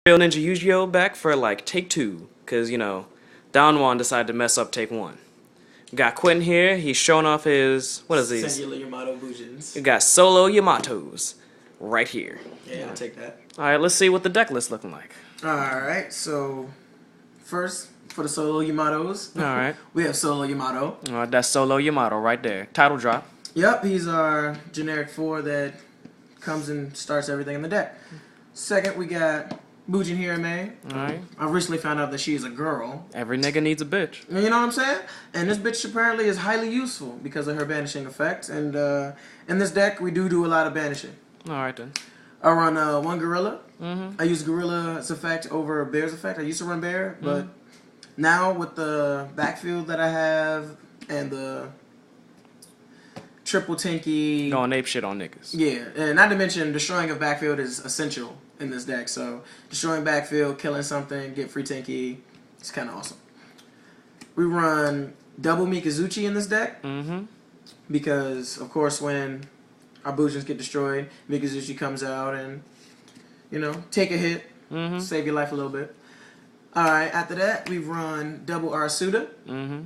Real Ninja Yu-Gi-Oh! Back for like take 2, because, Don decided to mess up take 1. Got Quentin here, he's showing off his, what is these? Singular Yamato Bujins. We got solo Yamatos right here. Yeah, I'll take that. Alright, let's see what the deck list looking like. Alright, so first, for the solo Yamatos, Alright. we have solo Yamato. Alright, that's solo Yamato right there. Title drop. Yep, he's our generic 4 that comes and starts everything in the deck. Second, we got Bujin Hirame. Alright. I recently found out that she is a girl. Every nigga needs a bitch. You know what I'm saying? And this bitch apparently is highly useful because of her banishing effect. And in this deck, we do a lot of banishing. Alright then. I run one Gorilla. Mm-hmm. I use Gorilla's effect over Bear's effect. I used to run Bear, but now with the backfield that I have and the triple Tinky... Going ape shit on niggas. Yeah, and not to mention destroying of backfield is essential in this deck. So destroying backfield, killing something, get free Tinky, it's kind of awesome. We run double Mikazuchi in this deck because, of course, when our Bujins get destroyed, Mikazuchi comes out and, take a hit, save your life a little bit. Alright, after that, we run double Arasuda.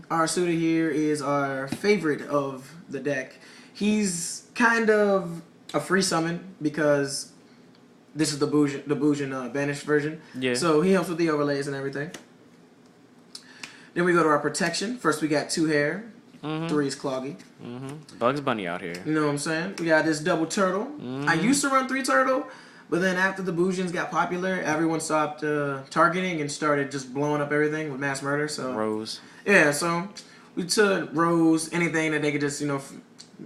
Arasuda here is our favorite of the deck. He's kind of a free summon because this is the Bujin banished version. Yeah. So he helps with the overlays and everything. Then we go to our protection. First we got 2 hair. 3 is Cloggy. Bugs Bunny out here. You know what I'm saying? We got this double turtle. I used to run 3 turtle, but then after the Bujins got popular, everyone stopped targeting and started just blowing up everything with mass murder. So Rose. yeah, so we took Rose, anything that they could just,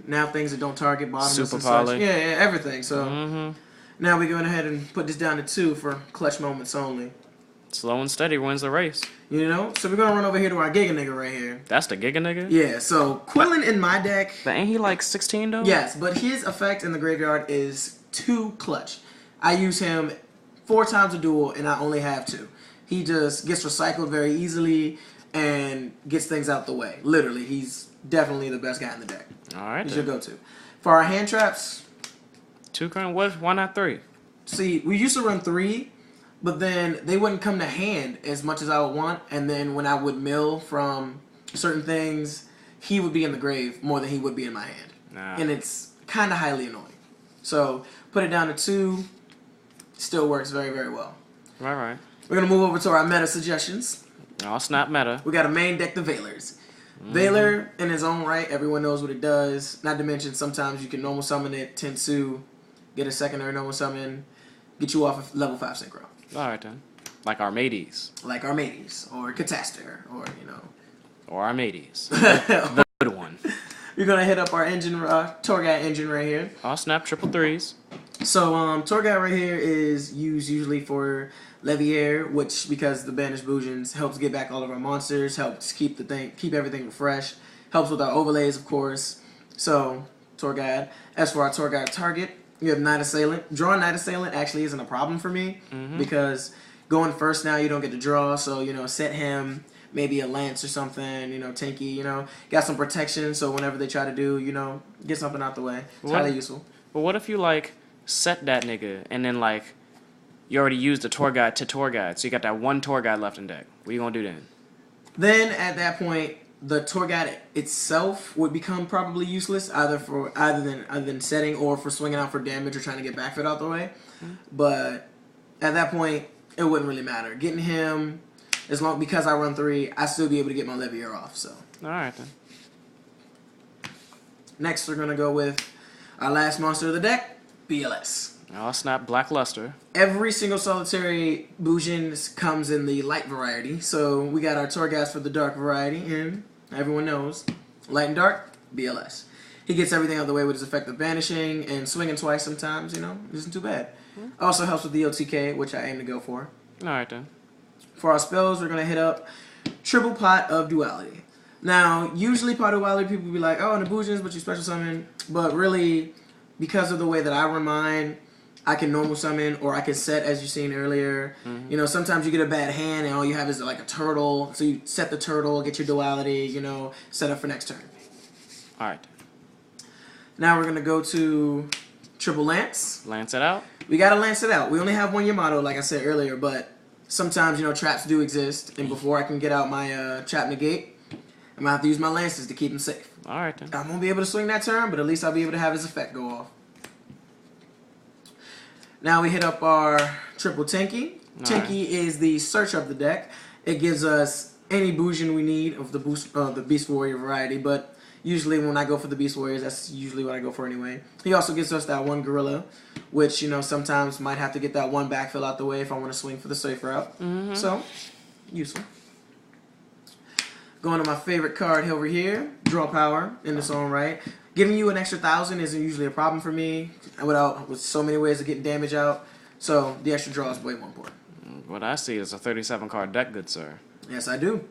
now things that don't target bottoms Super and Poly. such. Yeah, everything. So now we're going ahead and put this down to 2 for clutch moments only. Slow and steady wins the race. So we're going to run over here to our Giga nigga right here. That's the Giga nigga? Yeah, so Quillen in my deck... But ain't he like 16 though? Yes, but his effect in the graveyard is 2 clutch. I use him 4 times a duel, and I only have 2. He just gets recycled very easily and gets things out the way. Literally, he's definitely the best guy in the deck. Alright. He's your go-to. For our hand traps... 2 current, why not 3? See, we used to run 3, but then they wouldn't come to hand as much as I would want, and then when I would mill from certain things, he would be in the grave more than he would be in my hand. And it's kind of highly annoying. So, put it down to 2, still works very, very well. Right. We're going to move over to our meta suggestions. Oh, snap meta. We got a main deck, the Veilers. Veiler, in his own right, everyone knows what it does. Not to mention, sometimes you can normal summon it, Tensu, get a secondary normal summon, get you off a level 5 synchro. Alright then. Like our mateys. Like our mateys, or Cataster, or, Or our mateys. The good one. We're going to hit up our engine, Torgat engine right here. Oh, snap, triple 3s. So, Torgat right here is used usually for Levier, which, because the banished Bujins, helps get back all of our monsters, helps keep everything refreshed, helps with our overlays, of course. So, Torgat. As for our Torgat target, you have Night Assailant. Drawing Night Assailant actually isn't a problem for me, because going first now, you don't get to draw, so, set him, maybe a Lance or something, Tinky, got some protection, so whenever they try to do, get something out the way. It's highly useful. But what if you, set that nigga, and then, you already used the tour guide to tour guide, so you got that 1 tour guide left in deck. What are you gonna do then? Then, at that point, the tour guide itself would become probably useless, either than setting or for swinging out for damage or trying to get backfit out the way. But at that point, it wouldn't really matter. Getting him, because I run 3, I still be able to get my Levier off. So. All right then. Next, we're gonna go with our last monster of the deck, BLS. Oh snap, Blackluster. Every single solitary Bujin comes in the light variety, so we got our Torghast for the dark variety, and everyone knows, light and dark, BLS. He gets everything out of the way with his effective banishing, and swinging twice sometimes, isn't too bad. Also helps with the OTK, which I aim to go for. Alright then. For our spells, we're going to hit up Triple Pot of Duality. Now, usually Pot of Duality, people be like, oh, and the Bujins, but you special summon, but really, because of the way that I run mine, I can normal summon, or I can set, as you seen earlier. Sometimes you get a bad hand, and all you have is like a turtle. So you set the turtle, get your duality, set up for next turn. Alright. Now we're going to go to Triple Lance. Lance it out. We gotta lance it out. We only have one Yamato, like I said earlier, but sometimes, traps do exist, and before I can get out my trap negate, I'm gonna have to use my lances to keep him safe. Alright then. I won't be able to swing that turn, but at least I'll be able to have his effect go off. Now we hit up our triple Tenki. Tenki is the search of the deck. It gives us any Bujin we need of the Beast Warrior variety, but usually when I go for the Beast Warriors, that's usually what I go for anyway. He also gives us that one Gorilla, which, sometimes might have to get that one backfill out the way if I want to swing for the safe route. So, useful. Going to my favorite card over here, Draw Power in its own right. Giving you an extra 1,000 isn't usually a problem for me with so many ways of getting damage out. So the extra draw is way more important. What I see is a 37 card deck, good sir. Yes, I do.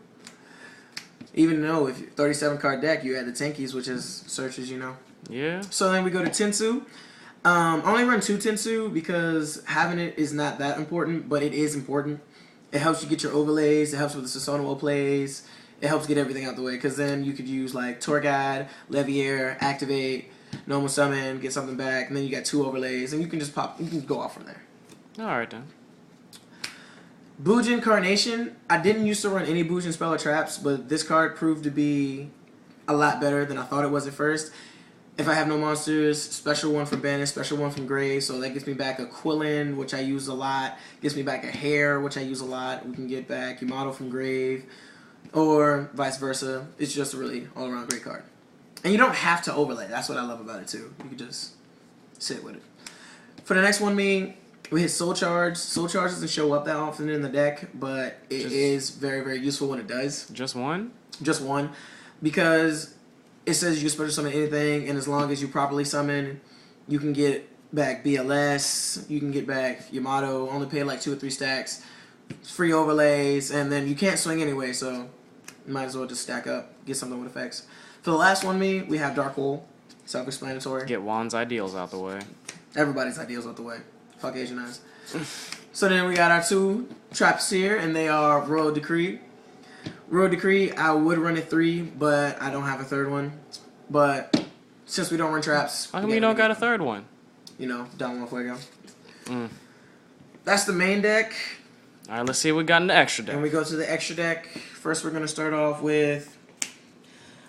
Even though if 37 card deck, you add the Tenkis, which is searches, Yeah. So then we go to Tensu. I only run 2 Tensu because having it is not that important, but it is important. It helps you get your overlays. It helps with the Susanoo plays. It helps get everything out the way, because then you could use like Tour Guide, Leviair, Activate, Normal Summon, get something back, and then you got 2 overlays, and you can just go off from there. Alright then. Bujin Carnation, I didn't used to run any Bujin spell or traps, but this card proved to be a lot better than I thought it was at first. If I have no monsters, special one from Banish, special one from Grave, so that gets me back a Quillin, which I use a lot, gets me back a Hare, which I use a lot. We can get back Yamato from Grave, or vice versa. It's just a really all-around great card. And you don't have to overlay. That's what I love about it, too. You can just sit with it. For the next one, we hit Soul Charge. Soul Charge doesn't show up that often in the deck, but it is very, very useful when it does. Just one? Just one. Because it says you can special summon anything, and as long as you properly summon, you can get back BLS, you can get back Yamato, only pay like 2 or 3 stacks, free overlays, and then you can't swing anyway, so you might as well just stack up, get something with effects. For the last one, we have Dark Hole. Self-explanatory. Get Juan's ideals out the way. Everybody's ideals out the way. Fuck Asian eyes. So then we got our 2 traps here, and they are Royal Decree. Royal Decree, I would run it 3, but I don't have a 3rd one. But since we don't run traps... How come you don't got a 3rd one? Down one fuego. That's the main deck. Alright, let's see what we got in the extra deck. And we go to the extra deck. First, we're going to start off with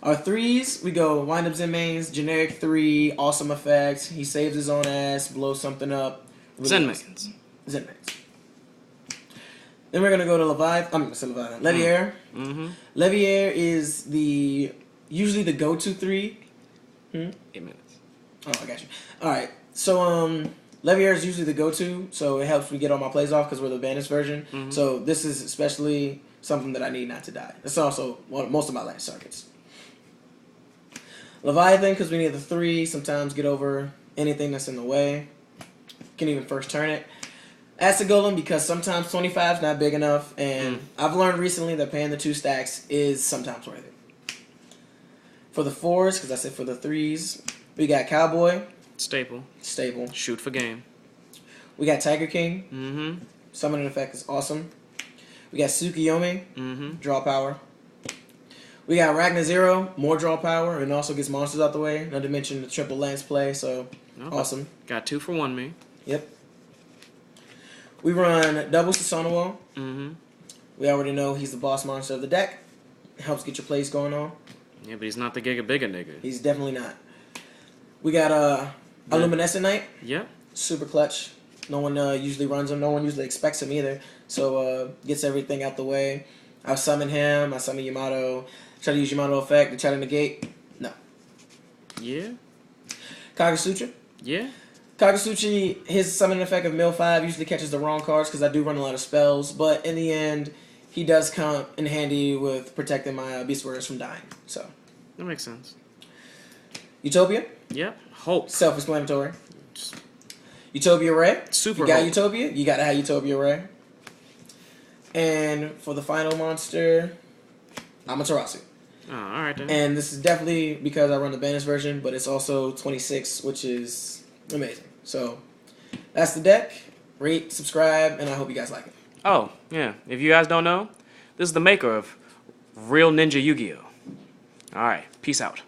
our 3s. We go Wind Up Zen Mains, generic 3, awesome effect. He saves his own ass, blows something up. Really Zen awesome. Mains. Zen Mains. Then we're going to go to Leviair. Leviair is usually the go-to 3. 8 minutes. Oh, I got you. Alright, so Leviair is usually the go-to, so it helps me get all my plays off because we're the banished version. So this is especially something that I need not to die. It's also most of my last targets. Leviathan, because we need the 3, sometimes get over anything that's in the way. Can even first turn it. Acid Golem, because sometimes 25 is not big enough, and I've learned recently that paying the 2 stacks is sometimes worth it. For the 4s, because I said for the 3s, we got Cowboy. Staple. Shoot for game. We got Tiger King. Summoning effect is awesome. We got Tsukiyomi. Draw power. We got Ragnar Zero. More draw power, and also gets monsters out the way. Not to mention the triple lance play, so awesome. Got 2 for 1 me. Yep. We run double Susanoo. We already know he's the boss monster of the deck. Helps get your plays going on. Yeah, but he's not the Giga Bigga nigga. He's definitely not. We got a Luminescent Knight. Yep. Super clutch. No one usually runs him. No one usually expects him either. So gets everything out the way. I summon him. I summon Yamato. Try to use Yamato effect to try to negate. No. Yeah. Kagasutra. Yeah. Kagasuchi, his summoning effect of Mill 5 usually catches the wrong cards because I do run a lot of spells, but in the end, he does come in handy with protecting my Beast Warriors from dying. So that makes sense. Utopia? Yep. Hope. Self-explanatory. Utopia Ray. Super You got Hope. Utopia? You gotta have Utopia Ray. And for the final monster, Amaterasu. Oh, alright then. And this is definitely because I run the banished version, but it's also 26, which is amazing. So that's the deck. Rate, subscribe, and I hope you guys like it. Oh, yeah. If you guys don't know, this is the maker of Real Ninja Yu-Gi-Oh! Alright, peace out.